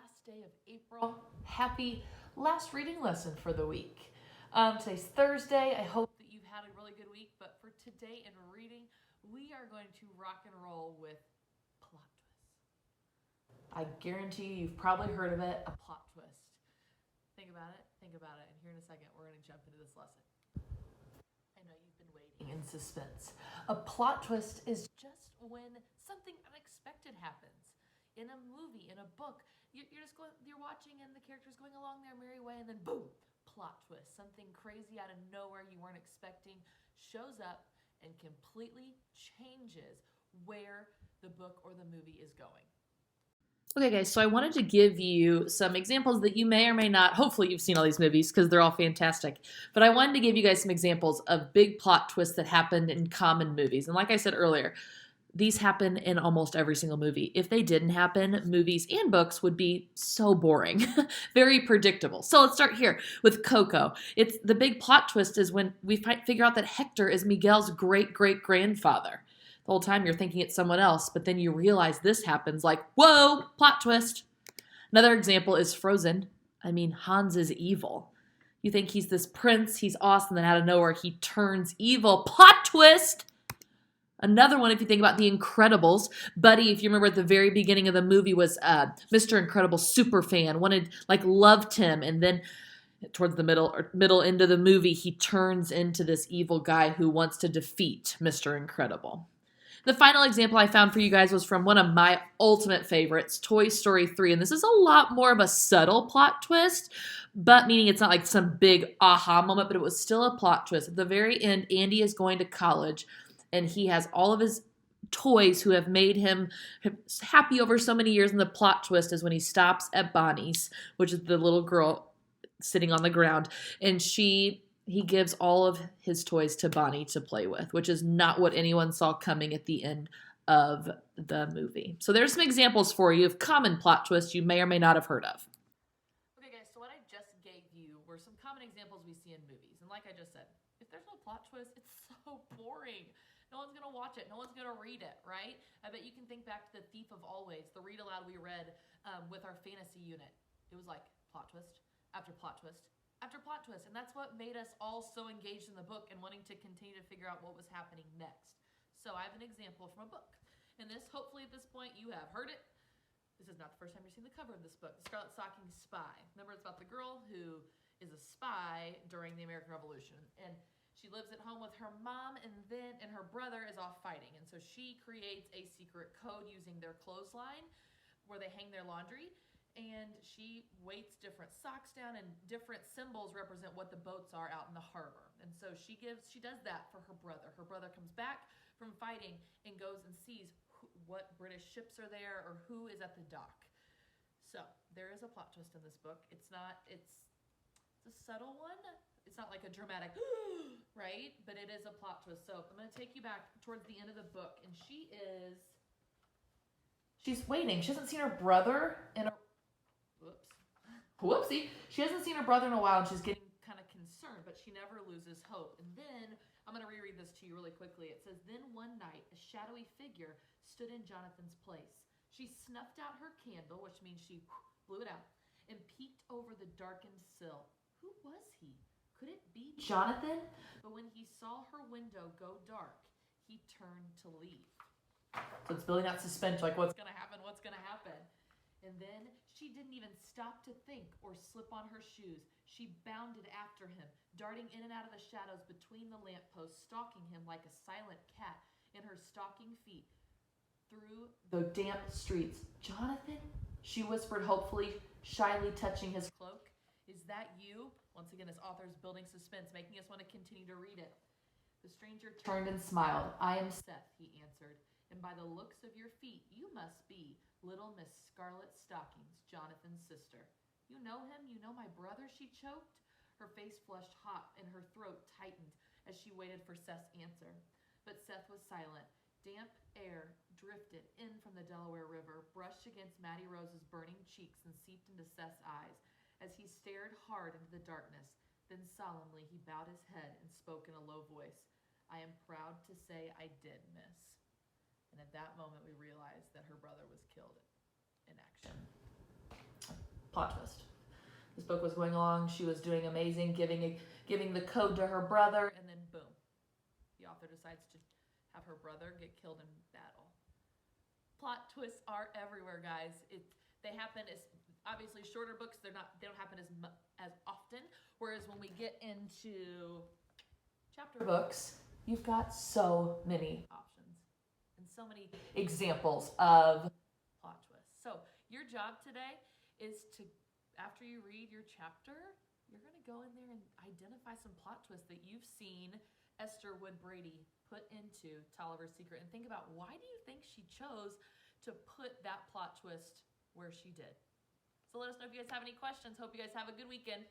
last day of April. Happy last reading lesson for the week. Today's Thursday. I hope that you've had a really good week, but for today in reading, we are going to rock and roll with plot twists. I guarantee you've probably heard of it, a plot twist. Think about it, and here in a second, we're going to jump into this lesson. I know you've been waiting in suspense. A plot twist is just when something unexpected happens. In a movie, in a book, you're watching and the character's going along their merry way, and then boom, plot twist. Something crazy out of nowhere you weren't expecting shows up and completely changes where the book or the movie is going. Okay, guys, so I wanted to give you some examples that you may or may not, hopefully you've seen all these movies because they're all fantastic, but I wanted to give you guys some examples of big plot twists that happened in common movies. And like I said earlier, these happen in almost every single movie. If they didn't happen, movies and books would be so boring, very predictable. So let's start here with Coco. It's the big plot twist is when we figure out that Hector is Miguel's great-great-grandfather. The whole time you're thinking it's someone else, but then you realize this happens like, whoa, plot twist. Another example is Frozen. Hans is evil. You think he's this prince, he's awesome, then out of nowhere he turns evil. Plot twist! Another one, if you think about The Incredibles, Buddy, if you remember at the very beginning of the movie, was Mr. Incredible super fan, loved him, and then towards the middle end of the movie, he turns into this evil guy who wants to defeat Mr. Incredible. The final example I found for you guys was from one of my ultimate favorites, Toy Story 3, and this is a lot more of a subtle plot twist, but meaning it's not like some big aha moment, but it was still a plot twist. At the very end, Andy is going to college, and he has all of his toys who have made him happy over so many years. And the plot twist is when he stops at Bonnie's, which is the little girl sitting on the ground. And he gives all of his toys to Bonnie to play with, which is not what anyone saw coming at the end of the movie. So there's some examples for you of common plot twists you may or may not have heard of. Okay, guys, so what I just gave you were some common examples we see in movies. And like I just said, if there's no plot twist, it's so boring. No one's going to watch it. No one's going to read it, right? I bet you can think back to The Thief of Always, the read aloud we read with our fantasy unit. It was like plot twist after plot twist after plot twist. And that's what made us all so engaged in the book and wanting to continue to figure out what was happening next. So I have an example from a book. And this, hopefully at this point, you have heard it. This is not the first time you've seen the cover of this book, The Scarlet Stocking Spy. Remember, it's about the girl who is a spy during the American Revolution. And she lives at home with her mom, and her brother is off fighting. And so she creates a secret code using their clothesline where they hang their laundry. And she weights different socks down, and different symbols represent what the boats are out in the harbor. And so she does that for her brother. Her brother comes back from fighting and goes and sees what British ships are there or who is at the dock. So there is a plot twist in this book. It's a subtle one. It's not like a dramatic, right? But it is a plot twist. So I'm going to take you back towards the end of the book. And she's waiting. She hasn't seen her brother in a... Whoopsie. She hasn't seen her brother in a while, and she's getting kind of concerned, but she never loses hope. And then, I'm going to reread this to you really quickly. It says, then one night, a shadowy figure stood in Jonathan's place. She snuffed out her candle, which means she blew it out, and peeked over the darkened sill. Who was he? Could it be Jonathan? But when he saw her window go dark, he turned to leave. So it's building that suspense, like what's going to happen? And then she didn't even stop to think or slip on her shoes. She bounded after him, darting in and out of the shadows between the lampposts, stalking him like a silent cat in her stocking feet through the damp streets. Jonathan? She whispered hopefully, shyly touching his cloak. Is that you? Once again, this author is building suspense, making us want to continue to read it. The stranger turned and smiled. I am Seth, he answered, and by the looks of your feet, you must be little Miss Scarlet Stockings, Jonathan's sister. You know him? You know my brother? She choked. Her face flushed hot and her throat tightened as she waited for Seth's answer. But Seth was silent. Damp air drifted in from the Delaware River, brushed against Maddie Rose's burning cheeks, and seeped into Seth's eyes as he stared hard into the darkness. Then solemnly he bowed his head and spoke in a low voice. I am proud to say I did, miss. And at that moment we realized that her brother was killed in action. plot twist. This book was going along. She was doing amazing, giving the code to her brother, and then boom, the author decides to have her brother get killed in battle. Plot twists are everywhere, guys. They happen as obviously shorter books. They don't happen as often. Whereas when we get into chapter books, you've got so many options and so many examples of plot twists. So your job today is to, after you read your chapter, you're going to go in there and identify some plot twists that you've seen Esther Wood Brady put into Toliver's Secret, and think about, why do you think she chose to put that plot twist where she did? So let us know if you guys have any questions. Hope you guys have a good weekend.